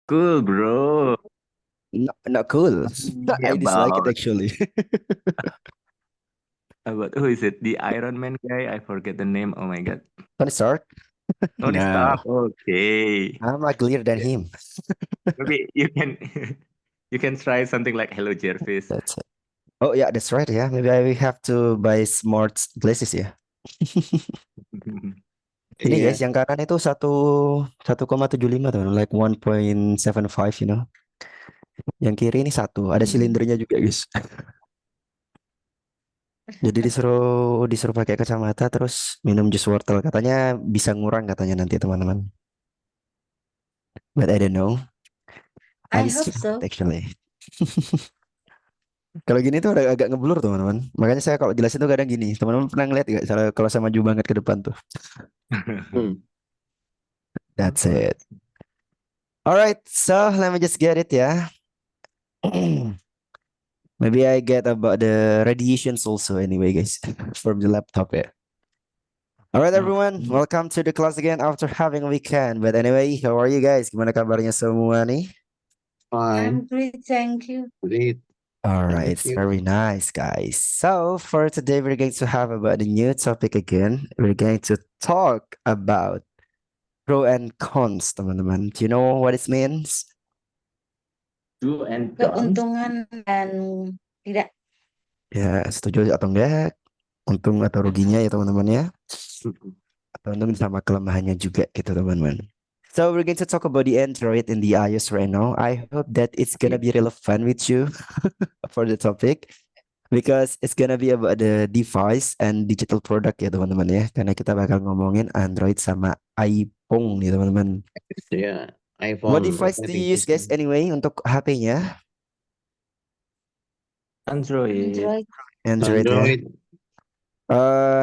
Cool, bro. Not cool. Yeah, I dislike it about actually. who is it? The Iron Man guy? I forget the name. Oh my God. Tony Stark? Tony No, Stark. Okay. I'm uglier than Yeah, him. maybe you can you can try something like Hello Jervis. That's it. Oh yeah, that's right. Yeah, maybe I will have to buy smart glasses ya. Ini guys, Iya. yang kanan itu 1,75 tuh, like 1.75, you know. Yang kiri ini satu, ada silindernya juga guys. Jadi disuruh pakai kacamata terus minum jus wortel. Katanya bisa ngurang katanya nanti teman-teman. But I don't know. I I'm hope scared so. actually. Kalau gini tuh agak ngeblur teman-teman. Makanya saya kalau jelasin tuh kadang gini. Teman-teman pernah ngeliat gak kalau saya maju banget ke depan tuh. Hmm. That's it. Alright, so let me just get it ya. Maybe I get about the radiations also anyway guys from the laptop ya. Alright everyone, welcome to the class again after having a weekend. But anyway, how are you guys? Gimana kabarnya semua nih? Fine. I'm great, thank you. Great. All right, Thank it's you. very nice, guys. So for today, we're going to have about a new topic again. We're going to talk about pro and cons, teman-teman. Do you know what it means? Do and cons. Keuntungan dan tidak. Ya, setuju atau enggak? Untung atau ruginya ya, teman-teman ya. Atau untung sama kelemahannya juga gitu, teman-teman. So we're going to talk about the Android and the iOS right now. I hope that it's gonna be relevant with you for the topic. Because it's gonna be about the device and digital product ya teman-teman ya. Karena kita bakal ngomongin Android sama iPhone nih teman-teman. Ya, What iPhone device do operating you use guys system. anyway untuk HP-nya? Android. Android. Android ya. Android.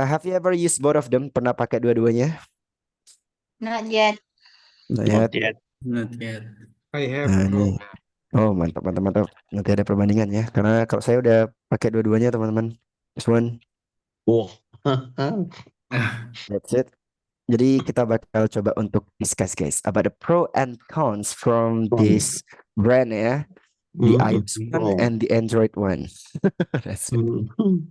Have you ever used both of them? Pernah pakai dua-duanya? Not yet. Not Not yet. yet. Not yet. I have Nah, Pro. ini. Oh mantap mantap mantap. Nanti ada perbandingan ya. Karena kalau saya udah pakai dua-duanya teman-teman. This one. Wah. That's it. Jadi kita bakal coba untuk discuss guys about the pro and cons from this brand ya. The iOS one Oh. and the Android one. That's it. Mhm.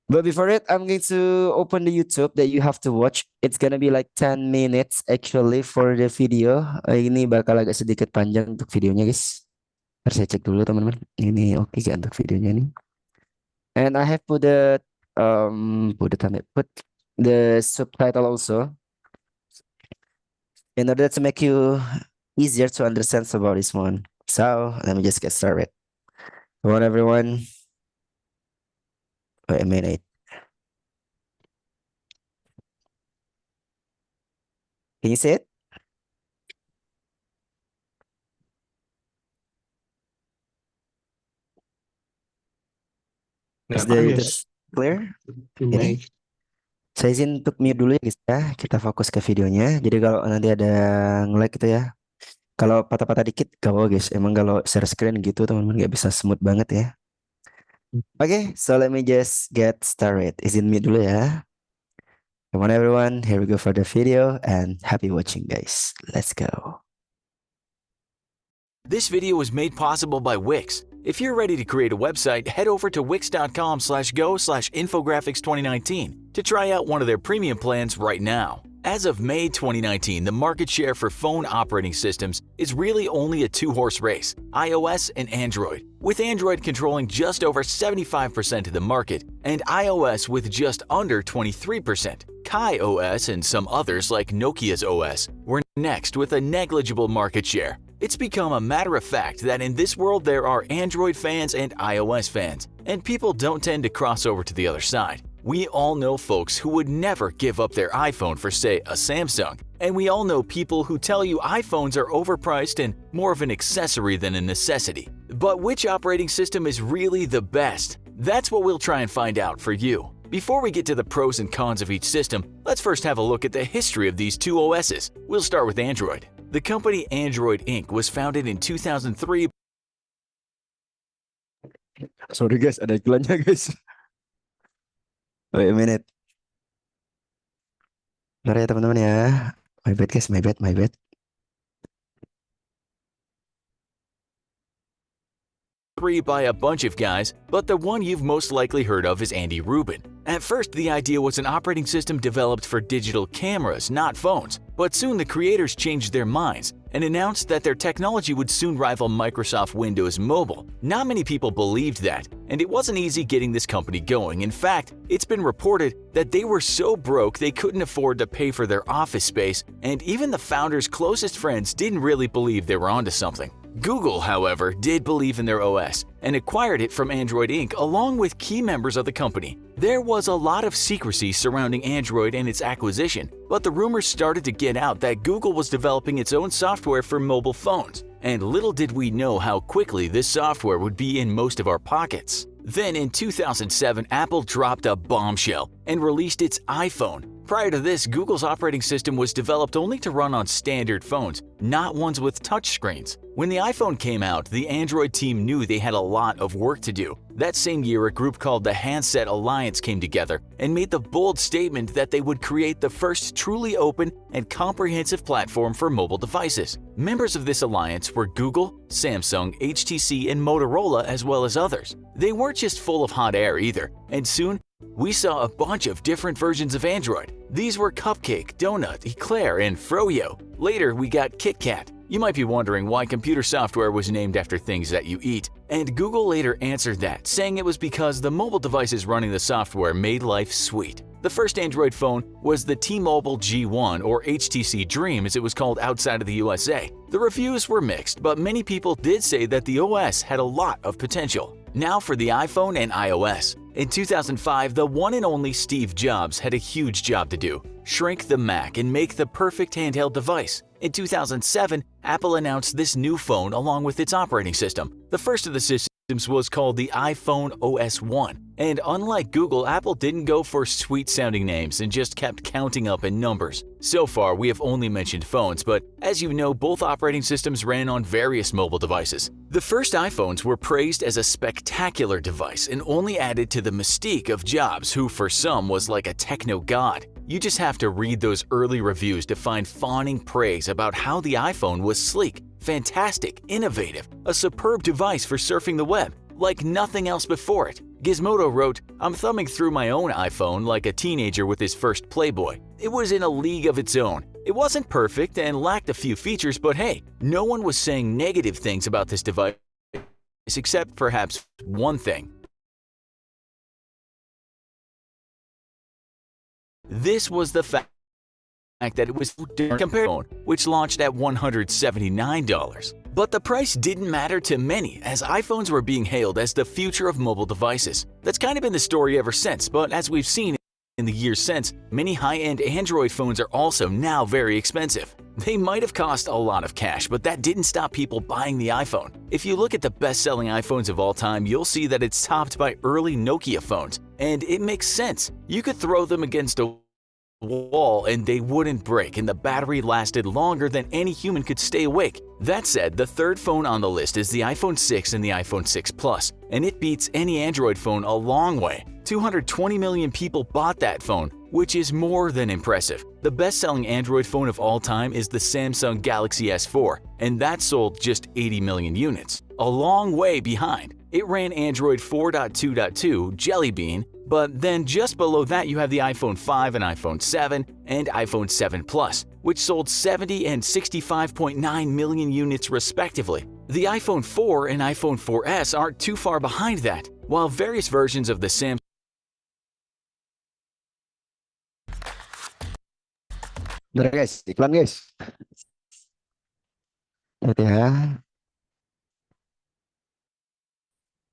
But before it, I'm going to open the YouTube that you have to watch. It's gonna be like 10 minutes actually for the video. Ini bakal agak sedikit panjang untuk videonya guys. Harus saya cek dulu teman-teman. Ini oke gak untuk videonya nih. And I have put the subtitle also in order to make you easier to understand about this one. So let me just get started. Come on everyone. Wait a minute. Can you see it? Is the Yes. YouTube clear? Ini Nice. saya izin untuk mute dulu ya guys ya. Kita fokus ke videonya. Jadi kalau nanti ada nge-lag gitu ya. Kalau patah-patah dikit gak apa guys. Emang kalau share screen gitu teman-teman gak bisa smooth banget ya. Oke, so let me just get started. Izin mute dulu ya. Come on everyone, here we go for the video and happy watching guys. Let's go. This video was made possible by Wix. If you're ready to create a website, head over to wix.com/go/infographics2019 to try out one of their premium plans right now. As of May 2019, the market share for phone operating systems is really only a two-horse race, iOS and Android, with Android controlling just over 75% of the market and iOS with just under 23%. KaiOS and some others like Nokia's OS were next with a negligible market share. It's become a matter of fact that in this world there are Android fans and iOS fans, and people don't tend to cross over to the other side. We all know folks who would never give up their iPhone for, say, a Samsung, and we all know people who tell you iPhones are overpriced and more of an accessory than a necessity. But which operating system is really the best? That's what we'll try and find out for you. Before we get to the pros and cons of each system, let's first have a look at the history of these two OSs. We'll start with Android. The company Android Inc. was founded in 2003. Sorry guys, ada iklannya guys. Wait a minute. Bentar ya teman-teman ya. My bad guys, my bad. 3 by a bunch of guys, but the one you've most likely heard of is Andy Rubin. At first, the idea was an operating system developed for digital cameras, not phones, but soon the creators changed their minds and announced that their technology would soon rival Microsoft Windows Mobile. Not many people believed that, and it wasn't easy getting this company going. In fact, it's been reported that they were so broke they couldn't afford to pay for their office space, and even the founders' closest friends didn't really believe they were onto something. Google, however, did believe in their OS and acquired it from Android Inc. along with key members of the company. There was a lot of secrecy surrounding Android and its acquisition, but the rumors started to get out that Google was developing its own software for mobile phones. And little did we know how quickly this software would be in most of our pockets. Then in 2007, Apple dropped a bombshell and released its iPhone. Prior to this, Google's operating system was developed only to run on standard phones, not ones with touchscreens. When the iPhone came out, the Android team knew they had a lot of work to do. That same year, a group called the Handset Alliance came together and made the bold statement that they would create the first truly open and comprehensive platform for mobile devices. Members of this alliance were Google, Samsung, HTC, and Motorola, as well as others. They weren't just full of hot air either, and soon, we saw a bunch of different versions of Android. These were Cupcake, Donut, Eclair, and Froyo. Later, we got KitKat. You might be wondering why computer software was named after things that you eat, and Google later answered that, saying it was because the mobile devices running the software made life sweet. The first Android phone was the T-Mobile G1, or HTC Dream as it was called outside of the USA. The reviews were mixed, but many people did say that the OS had a lot of potential. Now for the iPhone and iOS. In 2005, the one and only Steve Jobs had a huge job to do: shrink the Mac and make the perfect handheld device. In 2007, Apple announced this new phone along with its operating system. The first of the systems was called the iPhone OS 1. And unlike Google, Apple didn't go for sweet-sounding names and just kept counting up in numbers. So far, we have only mentioned phones, but as you know, both operating systems ran on various mobile devices. The first iPhones were praised as a spectacular device and only added to the mystique of Jobs, who for some was like a techno god. You just have to read those early reviews to find fawning praise about how the iPhone was sleek, fantastic, innovative, a superb device for surfing the web, like nothing else before it. Gizmodo wrote, "I'm thumbing through my own iPhone like a teenager with his first Playboy. It was in a league of its own. It wasn't perfect and lacked a few features, but hey, no one was saying negative things about this device except perhaps one thing. This was the fact that it was compared, which launched at $179. But the price didn't matter to many, as iPhones were being hailed as the future of mobile devices. That's kind of been the story ever since, but as we've seen in the years since, many high-end Android phones are also now very expensive. They might have cost a lot of cash, but that didn't stop people buying the iPhone. If you look at the best-selling iPhones of all time, you'll see that it's topped by early Nokia phones, and it makes sense. You could throw them against a wall and they wouldn't break, and the battery lasted longer than any human could stay awake. That said, the third phone on the list is the iPhone 6 and the iPhone 6 Plus, and it beats any Android phone a long way. 220 million people bought that phone, which is more than impressive. The best-selling Android phone of all time is the Samsung Galaxy S4, and that sold just 80 million units. A long way behind. It ran Android 4.2.2 Jelly Bean, but then just below that you have the iPhone 5 and iPhone 7 and iPhone 7 Plus, which sold 70 and 65.9 million units respectively. The iPhone 4 and iPhone 4S aren't too far behind that, while various versions of the Samsung Bentar guys, iklan guys. Lihat ya.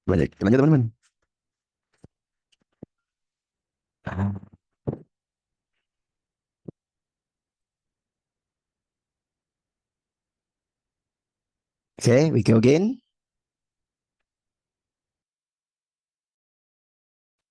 Lanjut teman-teman. Okay, we go again.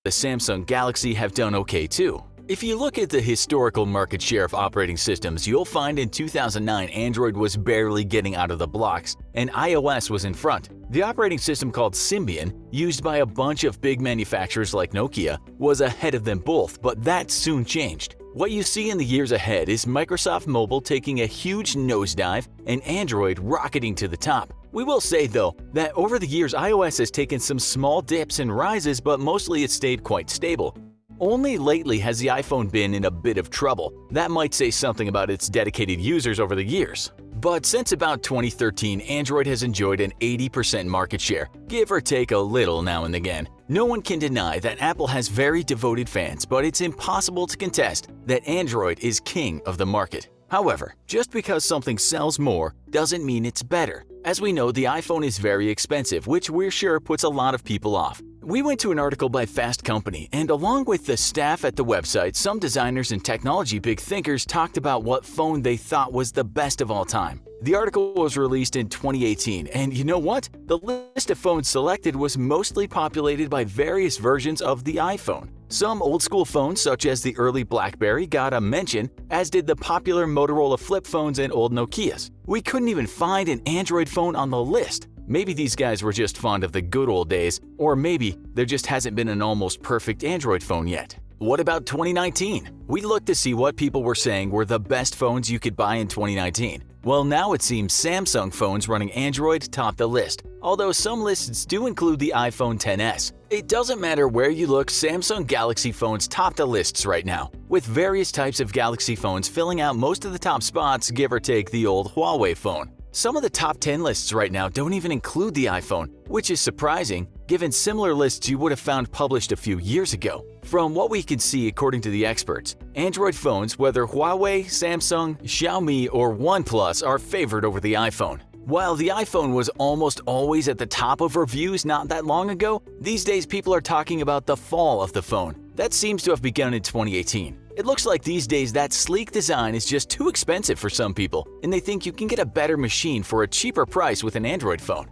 the Samsung Galaxy have done okay too. If you look at the historical market share of operating systems, you'll find in 2009 Android was barely getting out of the blocks and iOS was in front. The operating system called Symbian, used by a bunch of big manufacturers like Nokia, was ahead of them both, but that soon changed. What you see in the years ahead is Microsoft Mobile taking a huge nosedive and Android rocketing to the top. We will say though that over the years iOS has taken some small dips and rises, but mostly it's stayed quite stable. Only lately has the iPhone been in a bit of trouble. That might say something about its dedicated users over the years. But since about 2013, Android has enjoyed an 80% market share, give or take a little now and again. No one can deny that Apple has very devoted fans, but it's impossible to contest that Android is king of the market. However, just because something sells more doesn't mean it's better. As we know, the iPhone is very expensive, which we're sure puts a lot of people off. We went to an article by Fast Company, and along with the staff at the website, some designers and technology big thinkers talked about what phone they thought was the best of all time. The article was released in 2018, and you know what? The list of phones selected was mostly populated by various versions of the iPhone. Some old-school phones, such as the early BlackBerry, got a mention, as did the popular Motorola flip phones and old Nokias. We couldn't even find an Android phone on the list. Maybe these guys were just fond of the good old days, or maybe there just hasn't been an almost perfect Android phone yet. What about 2019? We looked to see what people were saying were the best phones you could buy in 2019. Well, now it seems Samsung phones running Android top the list, although some lists do include the iPhone XS. It doesn't matter where you look, Samsung Galaxy phones top the lists right now, with various types of Galaxy phones filling out most of the top spots, give or take the old Huawei phone. Some of the top 10 lists right now don't even include the iPhone, which is surprising given similar lists you would have found published a few years ago. From what we can see according to the experts, Android phones, whether Huawei, Samsung, Xiaomi, or OnePlus, are favored over the iPhone. While the iPhone was almost always at the top of reviews not that long ago, these days people are talking about the fall of the phone. That seems to have begun in 2018. It looks like these days that sleek design is just too expensive for some people, and they think you can get a better machine for a cheaper price with an Android phone.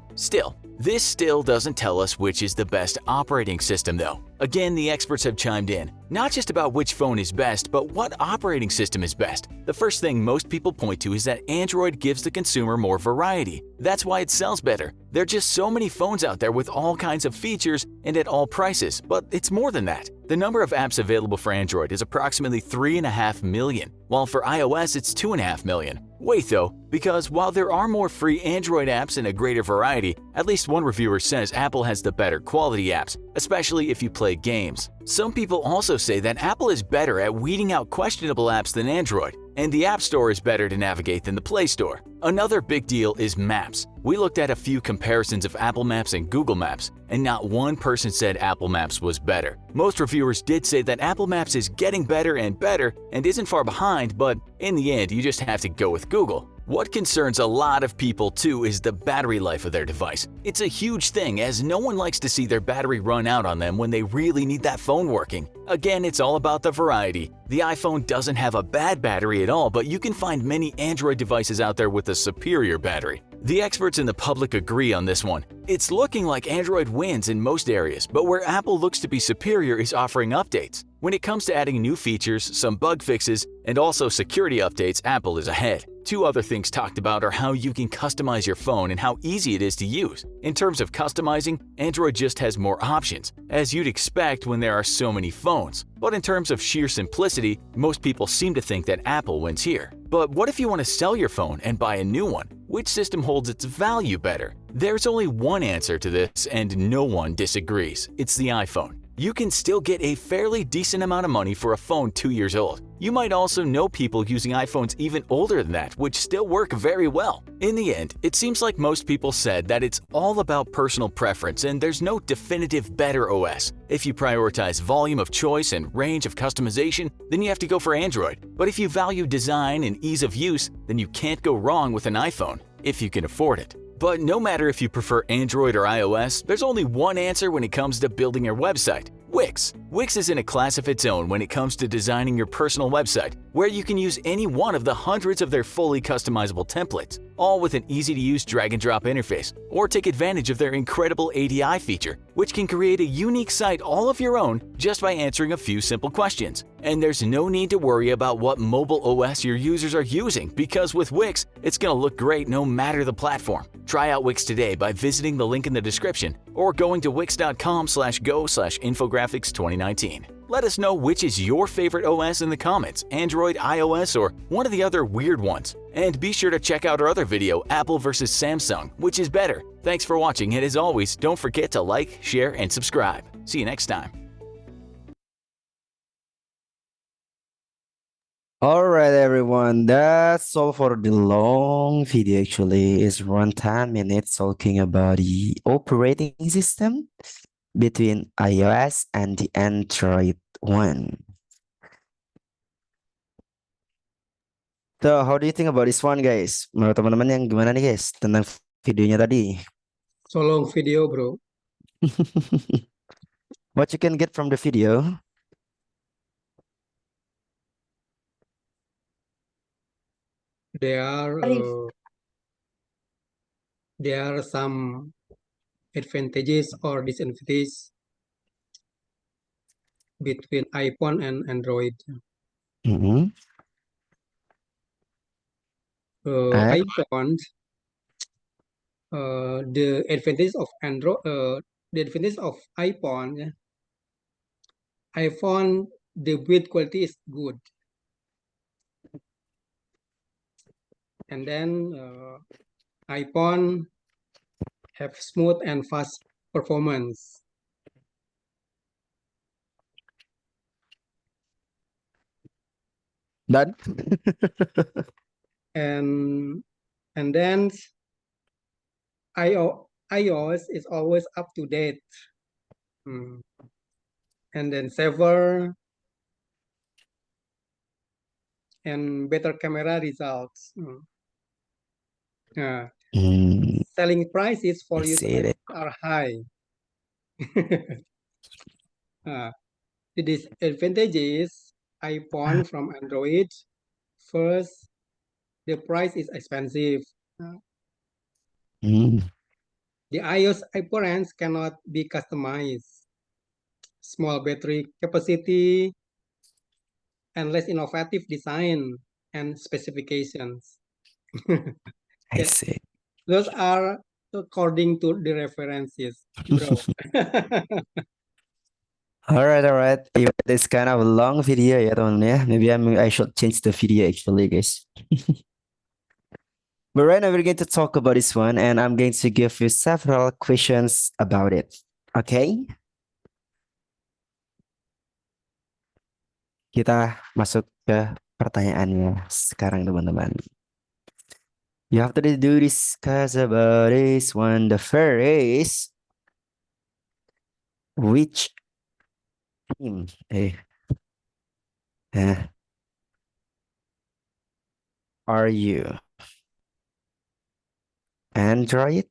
This still doesn't tell us which is the best operating system though. Again, the experts have chimed in, not just about which phone is best, but what operating system is best. The first thing most people point to is that Android gives the consumer more variety. That's why it sells better. There are just so many phones out there with all kinds of features and at all prices, but it's more than that. The number of apps available for Android is approximately 3.5 million, while for iOS it's 2.5 million. Wait though, because while there are more free Android apps and a greater variety, at least one reviewer says Apple has the better quality apps, especially if you play games. Some people also say that Apple is better at weeding out questionable apps than Android, and the App Store is better to navigate than the Play Store. Another big deal is Maps. We looked at a few comparisons of Apple Maps and Google Maps, and not one person said Apple Maps was better. Most reviewers did say that Apple Maps is getting better and isn't far behind, but in the end, you just have to go with Google. What concerns a lot of people too is the battery life of their device. It's a huge thing, as no one likes to see their battery run out on them when they really need that phone working. Again, it's all about the variety. The iPhone doesn't have a bad battery at all, but you can find many Android devices out there with a superior battery. The experts in the public agree on this one. It's looking like Android wins in most areas, but where Apple looks to be superior is offering updates. When it comes to adding new features, some bug fixes, and also security updates, Apple is ahead. Two other things talked about are how you can customize your phone and how easy it is to use. In terms of customizing, Android just has more options, as you'd expect when there are so many phones. But in terms of sheer simplicity, most people seem to think that Apple wins here. But what if you want to sell your phone and buy a new one? Which system holds its value better? There's only one answer to this, and no one disagrees. It's the iPhone. You can still get a fairly decent amount of money for a phone 2 years old. You might also know people using iPhones even older than that, which still work very well. In the end, it seems like most people said that it's all about personal preference and there's no definitive better OS. If you prioritize volume of choice and range of customization, then you have to go for Android. But if you value design and ease of use, then you can't go wrong with an iPhone, if you can afford it. But no matter if you prefer Android or iOS, there's only one answer when it comes to building your website: Wix. Wix is in a class of its own when it comes to designing your personal website, where you can use any one of the hundreds of their fully customizable templates, all with an easy-to-use drag-and-drop interface, or take advantage of their incredible ADI feature, which can create a unique site all of your own just by answering a few simple questions. And there's no need to worry about what mobile OS your users are using, because with Wix, it's going to look great no matter the platform. Try out Wix today by visiting the link in the description or going to wix.com/go/infographics2019. Let us know which is your favorite OS in the comments, Android, iOS, or one of the other weird ones. And be sure to check out our other video, Apple versus Samsung, which is better. Thanks for watching, and as always, don't forget to like, share, and subscribe. See you next time. All right, everyone. That's all for the long video. Actually, it's around 10 minutes talking about the operating system between iOS and the Android one. So, how do you think about this one, guys? Menurut teman-teman yang gimana nih, guys, tentang videonya tadi? So long video, bro. What you can get from the video? There are Arif. there are some advantages or disadvantages between iPhone and Android. Mhm. And- iPhone, the advantage of Android, the advantage of iPhone, iPhone, the build quality is good, and then iPhone have smooth and fast performance. Dan And then iOS is always up to date. And then safer and better camera results. Selling prices for I users see it. are high. The disadvantages iPhone from Android. First, the price is expensive. Mm. The iOS appearance cannot be customized. Small battery capacity and less innovative design and specifications. I Yeah. see. Those are according to the references, bro. All right. Even this kind of a long video ya teman-teman ya. Maybe I should change the video actually, guys. But right now we're going to talk about this one, and I'm going to give you several questions about it. Okay? Kita masuk ke pertanyaannya sekarang, teman-teman. You have to do discuss about this one. The first, which team are you? Android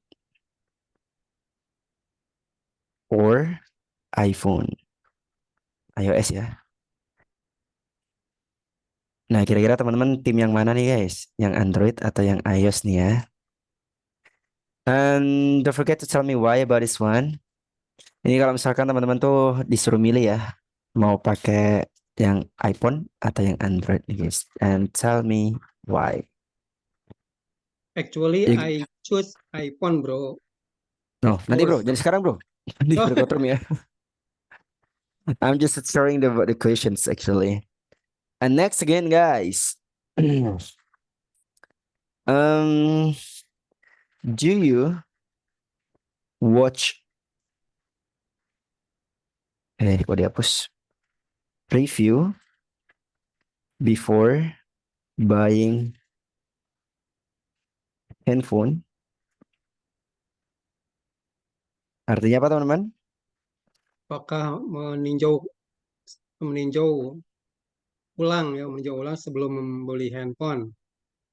or iPhone? iOS ya. Nah, kira-kira teman-teman tim yang mana nih, guys? Yang Android atau yang iOS nih ya? And don't forget to tell me why about this one. Ini kalau misalkan teman-teman tuh disuruh milih ya, mau pakai yang iPhone atau yang Android nih, guys. And tell me why. Actually, You- I choose iPhone, bro. No, Of nanti bro, course. jadi sekarang bro. Nanti Oh. berkotor ya. I'm just answering the questions actually. And next again, guys. Do you watch kok dihapus review before buying handphone? Artinya apa, teman-teman? Apakah meninjau ulang sebelum membeli handphone?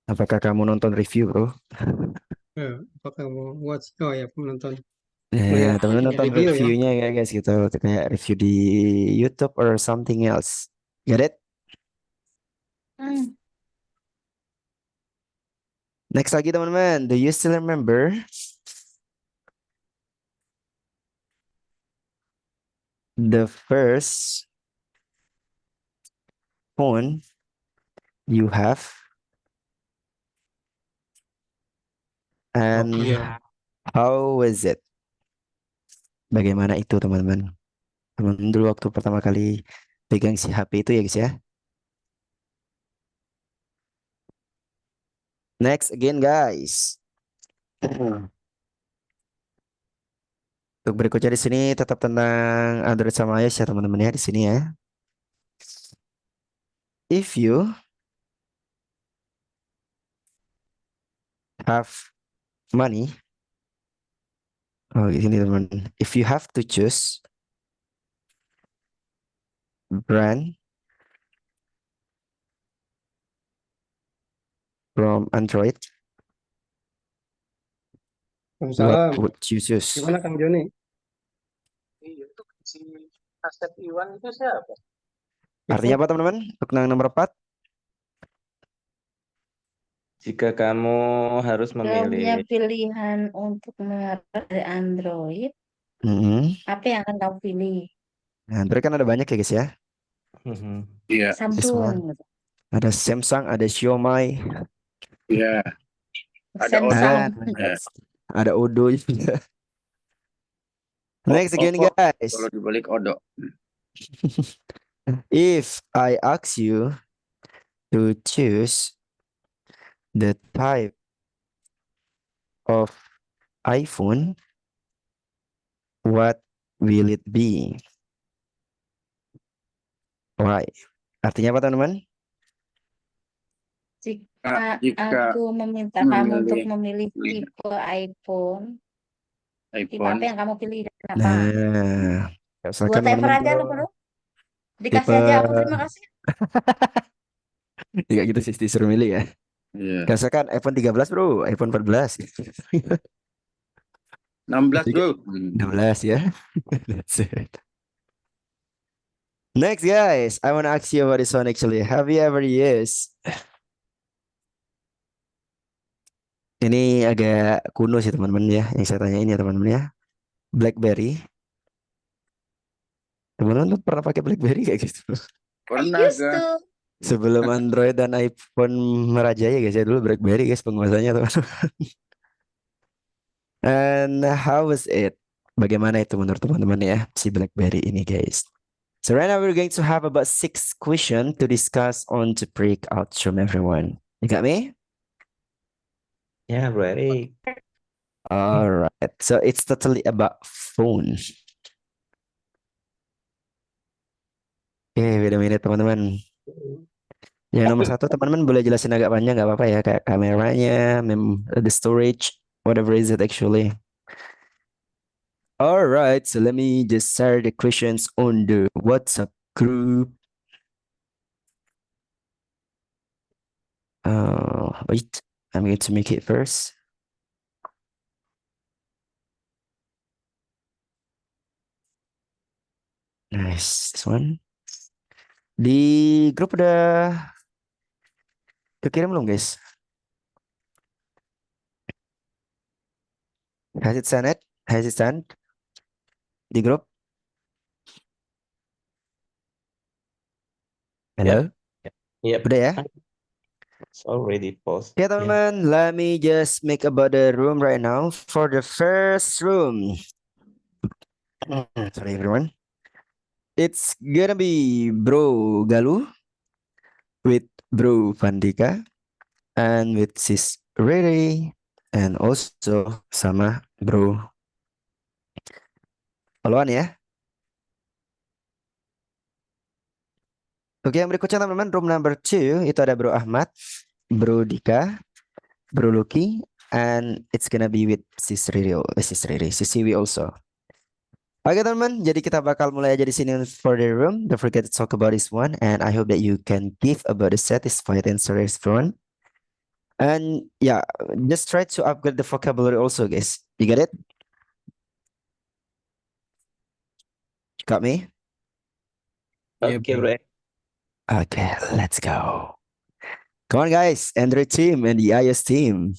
Apakah kamu nonton review, bro? Apakah mau watch? Oh ya, menonton. Ya, Melihat teman-teman nonton review ya. reviewnya ya, guys, gitu. Kayak review di YouTube or something else. Get it? Next lagi, teman-teman. Do you still remember the first phone you have? And Nokia. how was it? Bagaimana itu, teman-teman? Teman-teman dulu waktu pertama kali pegang si HP itu ya, guys ya. Next again, guys. Untuk berikutnya di sini tetap tentang Android sama iOS ya teman-teman ya di sini ya. If you have money, oh di sini teman. If you have to choose brand from Android, what Waalaikumsalam. would you choose? Gimana Kang Joni? Artinya apa teman-teman? Untuk yang nomor 4, Jika kamu harus Kalau punya memilih, pilihan untuk mengenal dari Android, apa yang akan kamu pilih? Nah, Android kan ada banyak ya guys ya. Iya. This one. Samsung, gitu. Ada Samsung, ada Xiaomi, Iya. Ada Samsung. ada Odo juga. Next again Oppo. guys. Kalau dibalik Odo. If I ask you to choose the type of iPhone, what will it be? Why? Artinya apa teman-teman? Jika aku meminta kamu untuk memilih tipe iPhone, tipe apa yang kamu pilih dan kenapa? Nah, misalkan Whatever teman-teman aja lo bro. Dikasih tipe aja aku terima kasih. tidak gitu sih disuruh milih ya. Iya. Misalkan iPhone 13 bro, iPhone 14, 16 bro. 16 ya. That's it. Next guys, I want to ask you about this one actually. Have you ever used? Ini agak kuno sih teman-teman ya, yang saya tanya ini ya teman-teman ya. BlackBerry. Teman-teman tuh pernah pakai BlackBerry kayak gitu? Pernah Used gak? to. Sebelum Android dan iPhone merajai guys ya, dulu BlackBerry guys penguasanya teman-teman. And how was it? Bagaimana itu menurut teman-teman ya si BlackBerry ini guys? So right now we're going to have about 6 questions to discuss on the breakout room everyone. You got me? ya Bro Erik. All right. So it's totally about phone. Wait a minute teman-teman. Yang nomor 1 teman-teman boleh jelasin agak panjang nggak apa-apa ya, kayak kameranya, the storage, whatever is it actually. All right, so let me just share the questions on the WhatsApp group. Wait, I'm going to make it first. Nice, this one. Di grup udah kekirim belum guys? Has it sent it? Has it sent? Di grup? Hello? Yep. Udah ya? It's already post. Okay, Yeah. teman-teman, let me just make about the room right now for the first room. Sorry, everyone. It's gonna be Bro Galuh with Bro Vandika and with Sis Rere and also sama Bro Poluan ya. Oke, yang berikutnya teman-teman, room number 2 itu ada Bro Ahmad, Bro Dika, Bro Lucky, and it's gonna be with Sis Rere, Sis Siwi also. Oke teman-teman, jadi kita bakal mulai aja di sini for the room. Don't forget to talk about this one, and I hope that you can give about the satisfied answers everyone. And yeah, just try to upgrade the vocabulary also, guys. You get it? Got me? Yeah, Okay, bro. Bro Erik. Okay, let's go. Come on, guys. Android team and the iOS team.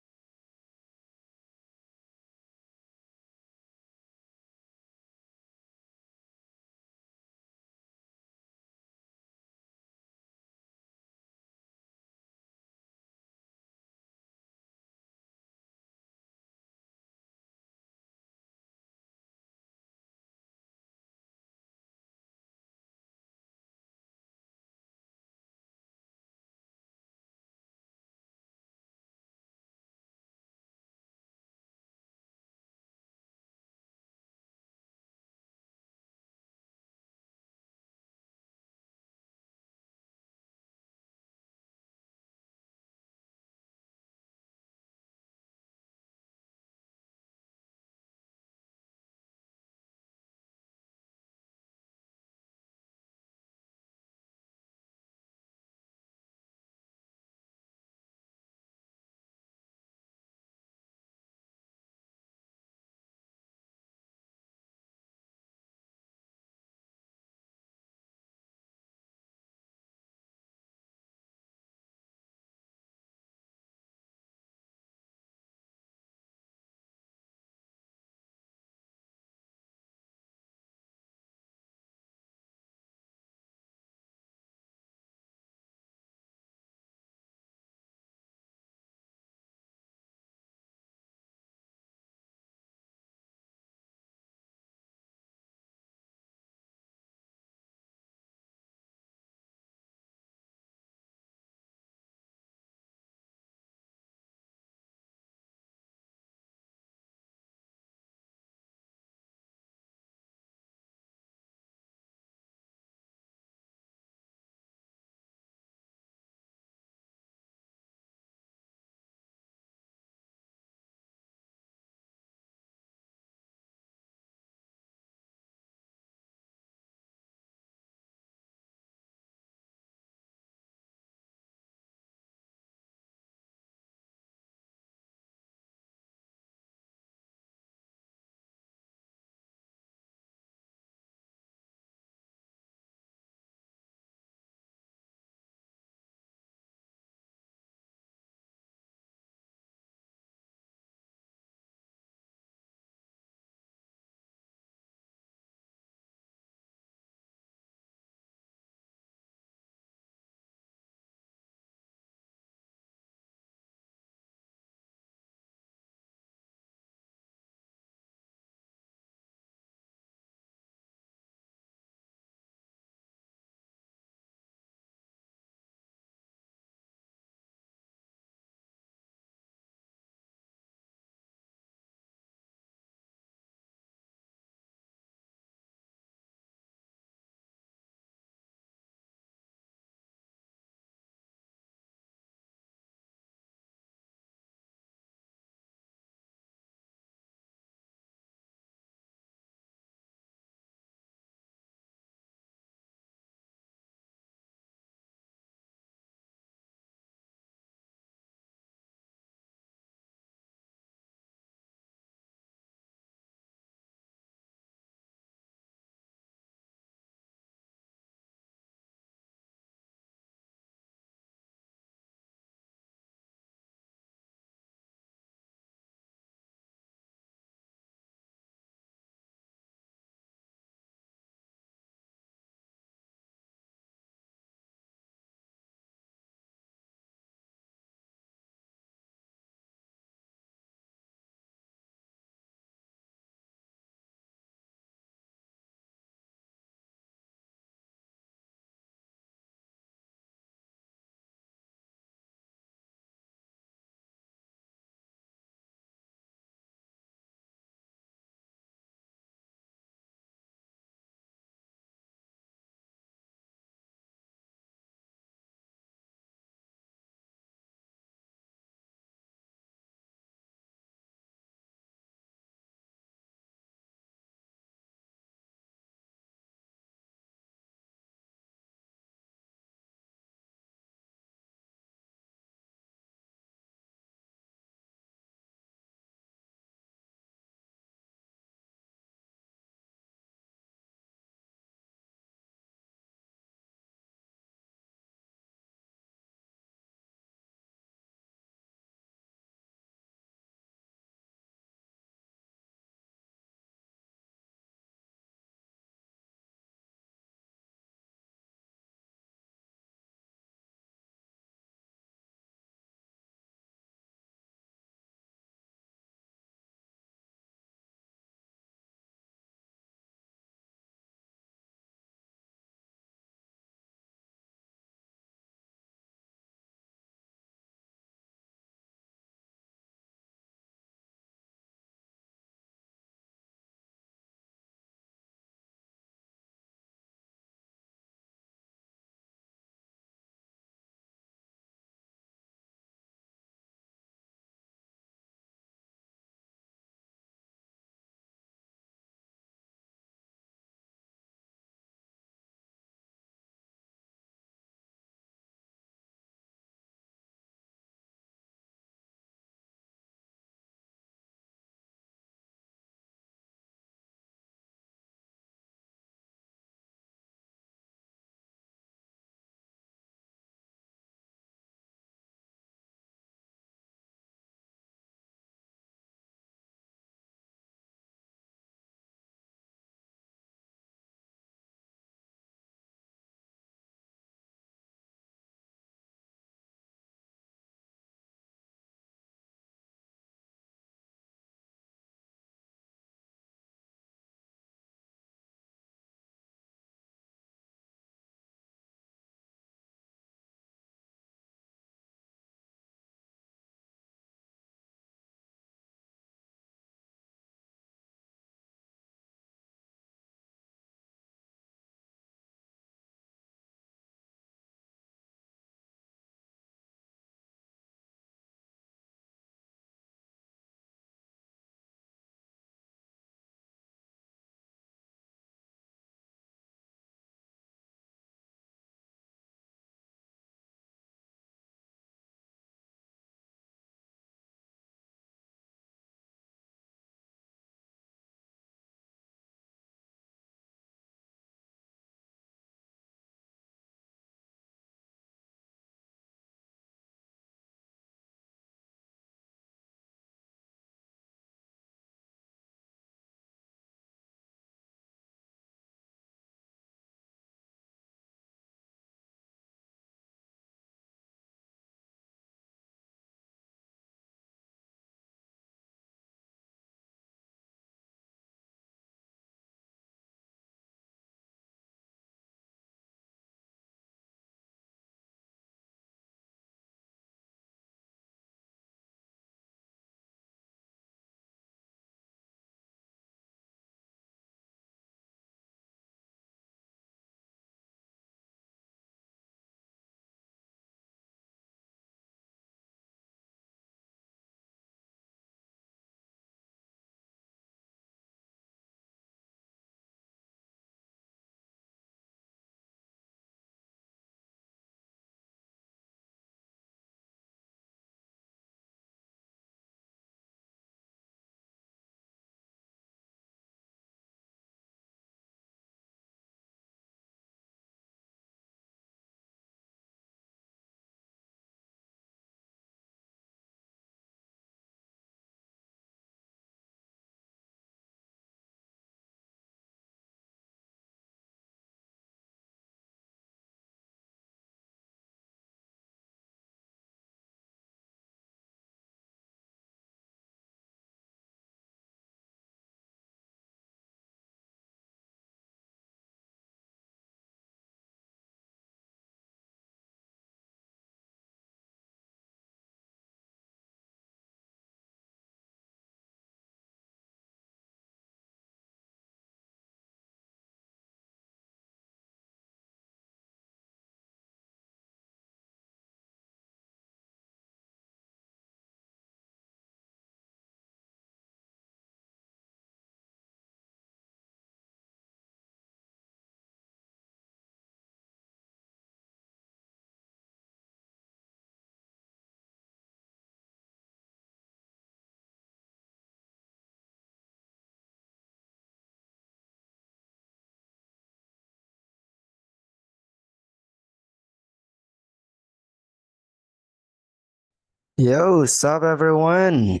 Yo, sup everyone?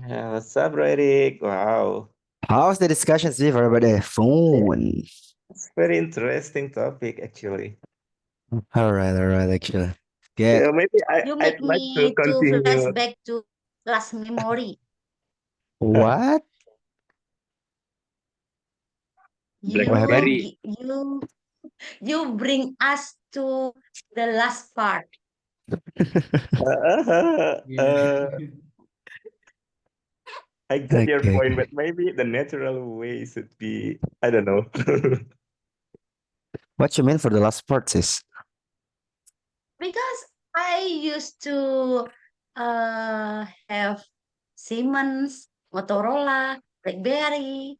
Yeah, what's up, Eric? Wow, How's the discussion, Steve, about the phone? it's very interesting topic actually. All right, actually. Yeah, Yeah, maybe You I'd make like to me to continue. flashback to last memory. what? What happened? BlackBerry. You bring us to the last part. Uh, I get your Okay. point, but maybe the natural way should be, I don't know. What you mean for the last part, sis? Because I used to have Siemens, Motorola, BlackBerry,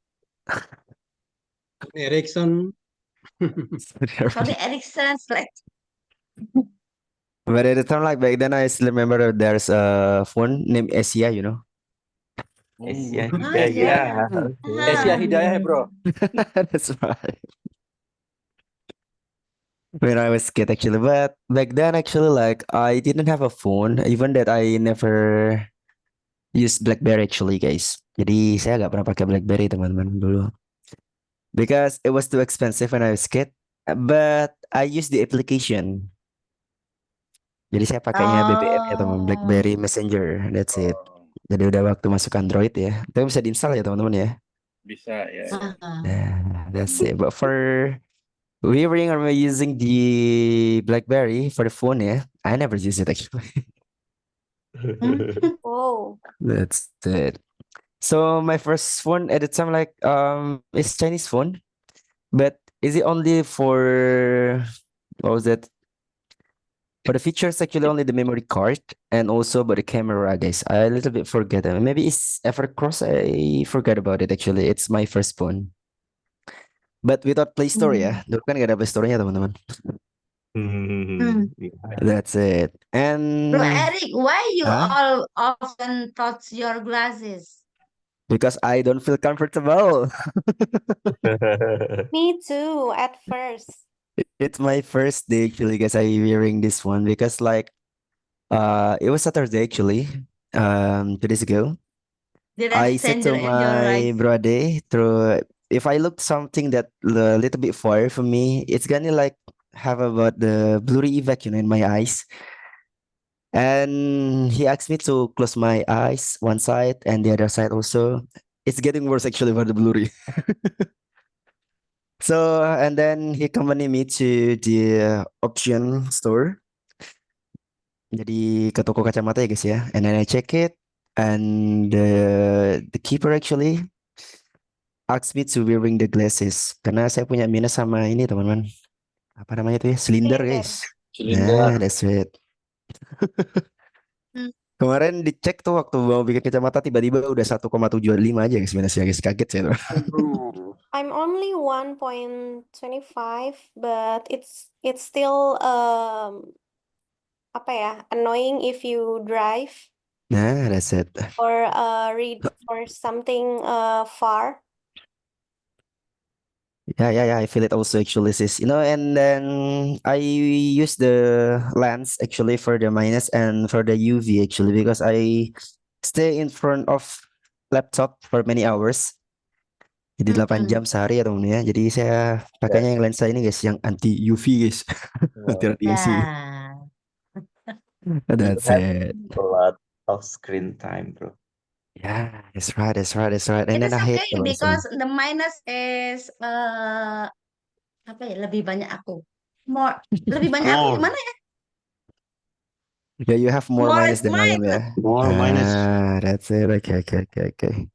Ericsson. Sony Ericsson, like But at the time, like back then, I still remember there's a phone named Asia, you know? Asia oh Hidayah. yeah. Okay. Asia Ah. Hidayah, bro. That's right. When I was kid, actually. But back then, actually, like I didn't have a phone, even that I never used BlackBerry actually, guys. Jadi saya nggak pernah pakai BlackBerry teman-teman dulu. Because it was too expensive when I was kid. But I used the application. Jadi saya pakainya BBM ya teman, Oh. BlackBerry Messenger. That's it. Jadi udah waktu masuk Android ya. Tapi bisa diinstal ya teman-teman ya. Bisa ya. Ah. That's it. But for wearing or using the BlackBerry for the phone ya, I never use it actually. Oh. That's it. So my first phone at the time like is Chinese phone, but is it only for what was it? For the features actually only the memory card and also about the camera guys. I a little bit forget it. Maybe it's Evercross. I forgot about it actually. It's my first phone. But without Play Store ya. Dulu kan gak ada Play Store-nya teman-teman. Yeah. That's it. And Bro Eric, why you Huh? all often touch your glasses? because I don't feel comfortable. Me too, at first. It's my first day actually, guys. I wearing this one because like it was Saturday actually, 2 days ago. Did I said to stranger in your my eyes? brother through if I look something that a little bit far from me, it's gonna like have about the blurry effect, in my eyes. And he asked me to close my eyes one side and the other side also. It's getting worse actually for the blurry. So and then he accompanied me to the option store. Jadi ke toko kacamata ya guys ya. And then I check it and the keeper actually asked me to wearing the glasses karena saya punya minus sama ini teman-teman. Apa namanya tuh ya? Silinder Silinder. guys. Silinder. Nah, that's it. Hmm. Kemarin dicek tuh waktu mau bikin kacamata tiba-tiba udah 1,75 aja guys minusnya guys. Kaget saya tuh. I'm only 1.25, but it's still apa ya, annoying if you drive Nah, that's it. or read for something far. Yeah, I feel it also actually, sis. And then I use the lens actually for the minus and for the UV actually because I stay in front of laptop for many hours. Jadi 8 jam sehari ya temen ya. Jadi saya pakainya yang lensa ini guys, yang anti UV guys. Anti radiasi. Yeah. That's You have it. a lot of screen time, bro. Yeah, that's right. And It then is I hate okay also. because the minus is apa ya, lebih banyak aku. Lebih banyak aku More. gimana ya? Yeah, you have more More minus is than I am minus. ya. More minus. That's it. Okay.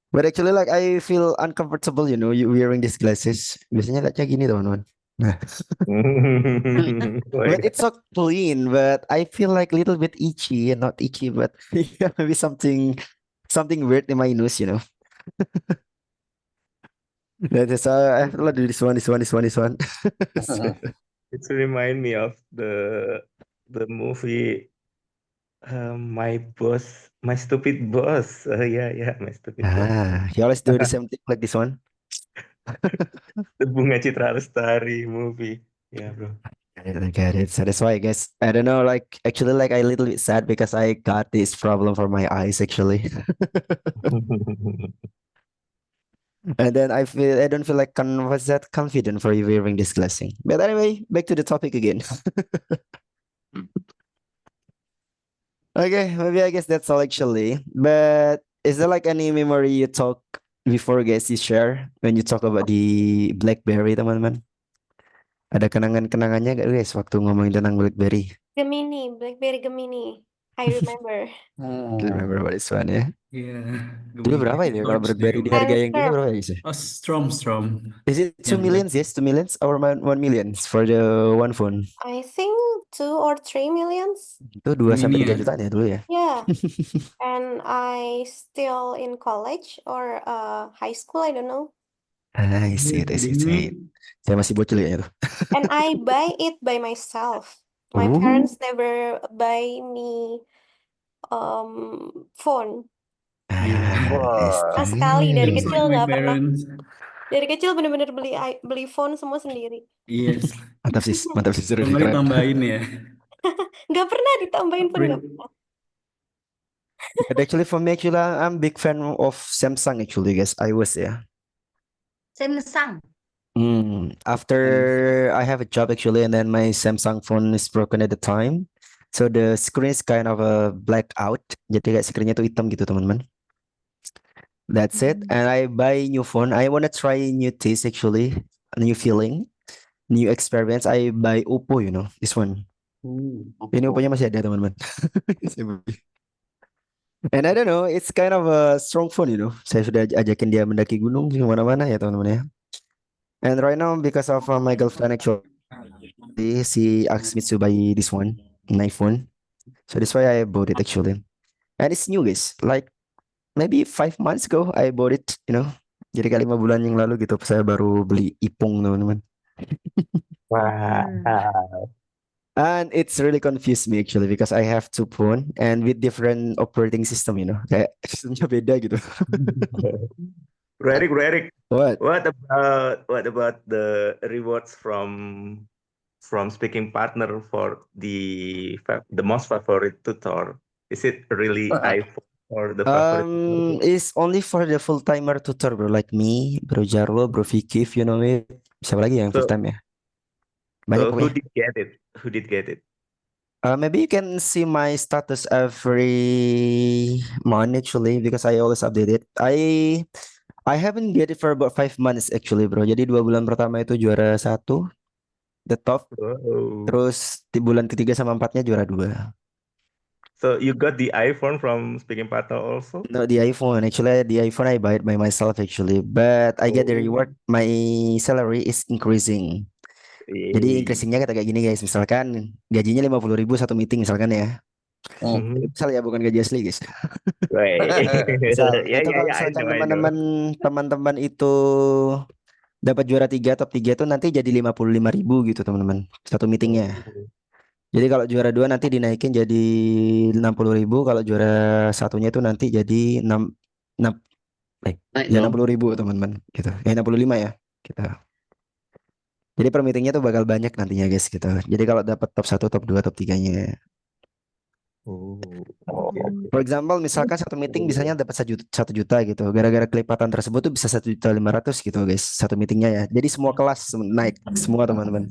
But actually like I feel uncomfortable, you wearing these glasses. Biasanya kayak gini teman-teman. Nah, but it's so clean, but I feel like a little bit itchy, not itchy, but yeah, maybe something weird in my nose, That is I have to do this one. It remind me of the movie My Stupid Boss. Yeah, My Stupid Boss. He always do the same thing like this one. The Bunga Citra Lestari movie. Yeah, bro. I get it. So that's why I guess I don't know. Like actually, like I little bit sad because I got this problem for my eyes actually, and then I don't feel like was that confident for you wearing this glassing. But anyway, back to the topic again. Okay, maybe I guess that's all actually. But is there like any memory you talk before guys you share when you talk about the BlackBerry teman-teman? Ada kenangan-kenangannya gak guys waktu ngomongin tentang BlackBerry? Gemini, BlackBerry Gemini. I remember. Do you remember about this one ya? Iya, Dulu berapa Gemini ya kalau Notes BlackBerry di dulu. harga yang dulu Answer. berapa ya guys? Oh, Strom. Is it 2 Yang millions? Yes, 2 millions or 1 million for the one phone? I think 2 or 3 millions. Itu 2 sampai Gemini 3 ya. jutaan ya dulu ya? Yeah. And I still in college or high school, I don't know. I see it, I see it, see it. Saya masih bocil ya itu. And I buy it by myself. My Oh. parents never buy me phone. Sama sekali dari Just kecil like my nggak pernah. parents. Dari kecil bener-bener beli phone semua sendiri. Yes. Mantap sih, seru sih, Kemarin keren. tambahin ya. Nggak pernah ditambahin pun nggak pernah. But actually for me actually I'm big fan of Samsung actually guys. I was ya. Samsung. After I have a job actually, and then my Samsung phone is broken at the time, so the screen is kind of a blackout. Jadi kayak screennya tuh hitam gitu teman-teman. That's it. And I buy new phone. I wanna try new taste actually, a new feeling, new experience. I buy Oppo, you know, this one. Ini Oppo-nya masih ada teman-teman. Saya beli. And I don't know, it's kind of a strong phone, you know. Saya sudah ajakin dia mendaki gunung kemana-mana ya teman-teman ya. And right now, because of my girlfriend actually, she asked me to buy this one, an iPhone. So that's why I bought it actually. And it's new guys, like maybe 5 months ago I bought it, you know. Jadi kayak 5 bulan yang lalu gitu, saya baru beli Ipong teman-teman. Wow. And it's really confused me actually because I have 2 phone and with different operating system, you know. Kayak sistemnya beda gitu. Bro Eric, What? what about the rewards from speaking partner for the most favorite tutor? Is it really iPhone or the favorite tutor? It's only for the full timer tutor bro, like me, Bro Jarwo, Bro Vicky, if you know it. Siapa lagi yang full So, time ya? Banyak so who pokoknya. did get it? Who did get it? Maybe you can see my status every month actually because I always update it. I haven't get it for about 5 months actually bro. Jadi 2 bulan pertama itu juara 1, the top. Wow. Terus di bulan ketiga sama 4-nya juara 2. So you got the iPhone from speaking partner also? No, the iPhone. Actually, the iPhone I buy it by myself actually. But I get the reward. My salary is increasing. Jadi Yay. increasingnya kayak gini guys. Misalkan gajinya 50.000 satu meeting misalkan ya. Mhm. Misal ya bukan gaji asli guys. Right. Misal Ya, itu ya, kalau ya, I misalkan know, I know. teman-teman itu dapat juara 3 top 3 itu nanti jadi 55.000 gitu teman-teman. Satu meetingnya. Jadi kalau juara 2 nanti dinaikin jadi 60.000. Kalau juara satunya itu nanti jadi 60.000 teman-teman gitu. 65 ya gitu. Jadi per meetingnya tuh bakal banyak nantinya guys gitu. Jadi kalau dapat top 1, top 2, top 3-nya. Oh, okay, okay. For example, misalkan satu meeting bisanya dapat 1 juta gitu. Gara-gara kelipatan tersebut tuh bisa 1.500.000 gitu guys. Satu meetingnya ya. Jadi semua kelas naik semua teman-teman.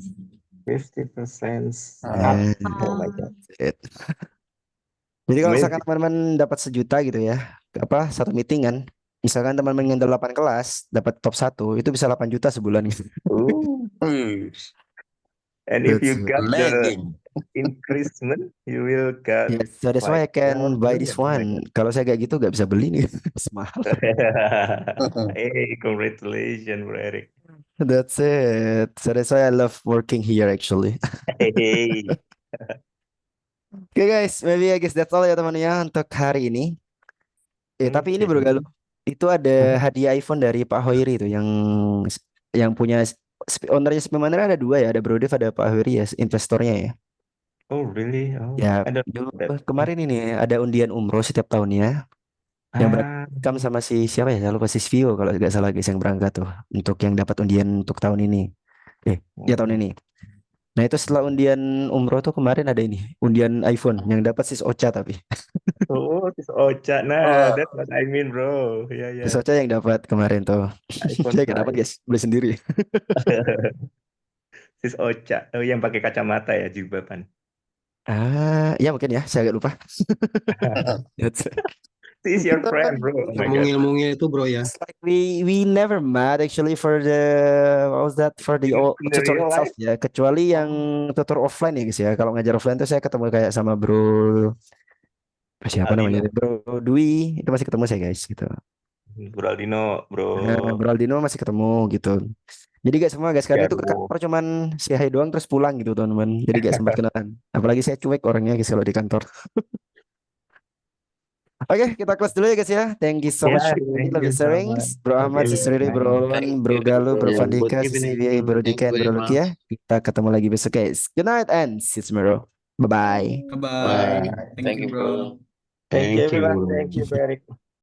50% And Oh my God. it. Jadi kalau misalkan Amazing. teman-teman dapat 1 juta gitu ya, apa satu meeting kan, misalkan teman-teman ngendal 8 kelas, dapat top 1, itu bisa 8 juta sebulan gitu. And if you That's got the increasement, you will get yes, so that's why I like can buy this million. one. Kalau saya kayak gitu gak bisa beli nih. Mahal. Hey, congratulations, Bro Eric. That's it. So that's why I love working here actually. Hey. Oke guys, maybe I guess that's all ya teman-teman untuk hari ini. Tapi ini Bro Galuh, itu ada hadiah iPhone dari Pak Hoiri itu yang punya ownernya sebenarnya ada 2 ya, ada Bro Dev, ada Pak Hoiri ya, investornya ya. Oh, really? Oh, Ya, I don't dulu know that. kemarin ini ada undian umroh setiap tahunnya yang berangkat sama si siapa ya? Saya lupa, si Vio kalau nggak salah guys yang berangkat tuh untuk yang dapat undian untuk tahun ini. Ya tahun ini. Nah itu setelah undian umroh tuh kemarin ada ini undian iPhone yang dapat sis Ocha tapi Oh, sis Ocha. Nah, that's what I mean, bro. Ya, sis ya. Ocha yang dapat kemarin tuh. iPhone Saya gak dapat 5. guys, beli sendiri. Sis Ocha. Oh, yang pakai kacamata ya, jilbaban. Ya mungkin ya, saya agak lupa. She's your Kita friend, bro. Oh yang my God. mungil-mungil itu bro ya. It's like we never met actually for the what was that for the In the tutor real itself life? ya, kecuali yang tutor offline ya guys ya. Kalau ngajar offline tuh saya ketemu kayak sama siapa namanya Aldino. Bro Dwi itu masih ketemu saya guys gitu. Bro Aldino, bro. Nah, Bro Aldino masih ketemu gitu. Jadi gak semua guys karena Ya, itu ke bro. kantor cuman say hi doang terus pulang gitu teman-teman. Jadi gak sempat kenalan. Apalagi saya cuek orangnya guys kalau di kantor. Oke, kita close dulu ya guys ya. Thank you so much Yeah, for the thank lovely you so much. sharings. Bro Ahmad, Okay, Sister Riri, Bro bye. On, Thank Bro you, Galuh, Bro bro. Good Fandika, Sis evening. Vivi, Bro Thank Dika, you Bro very Lucky ya. much. Kita ketemu lagi besok guys. Good night and see you tomorrow. Bye-bye. Bye bye. Bye. Thank Thank you you, bro. bro. Thank you, Thank you, everyone. bro. Thank you, Eric.